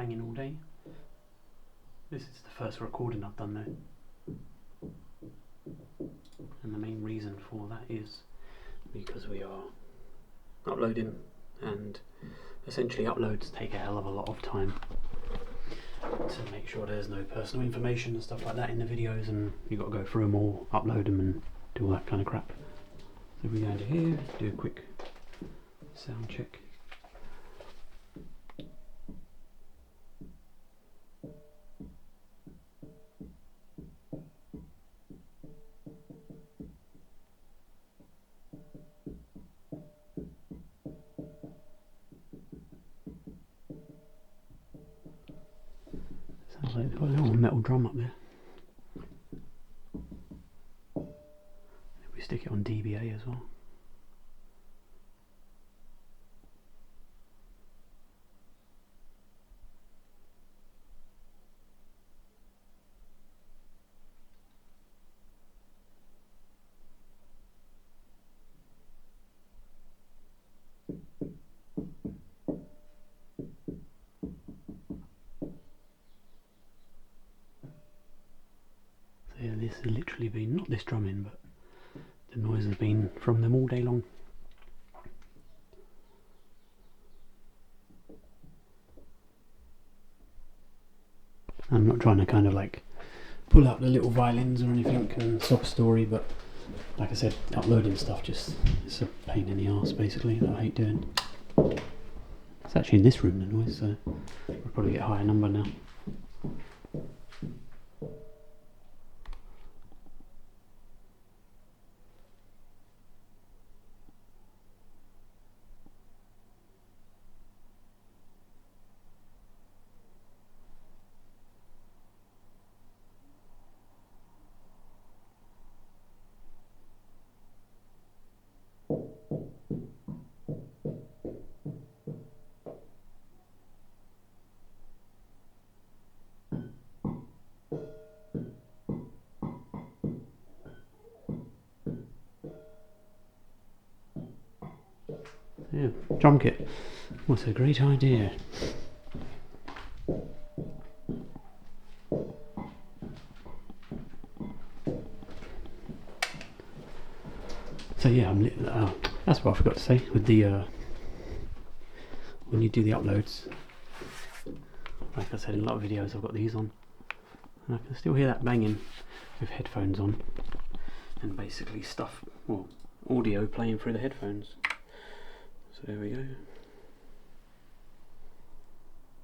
banging all day. This is the first recording I've done though, and the main reason for that is because we are uploading, and essentially uploads take a hell of a lot of time to make sure there's no personal information and stuff like that in the videos, and you've got to go through them all, upload them and do all that kind of crap. So we go into here, do a quick sound check. Sounds like they've got a little metal drum up there. If we stick it on dBA as well. Yeah, this has literally been, not this drumming, but the noise has been from them all day long. I'm not trying to kind of like pull out the little violins or anything and sob story, but like I said, uploading stuff just, it's a pain in the arse basically that I hate doing. It's actually in this room the noise, so we'll probably get a higher number now. Yeah, drum kit. What a great idea. So yeah, that's what I forgot to say with the when you do the uploads. Like I said, in a lot of videos I've got these on, and I can still hear that banging with headphones on, and basically stuff, well, audio playing through the headphones. So there we go.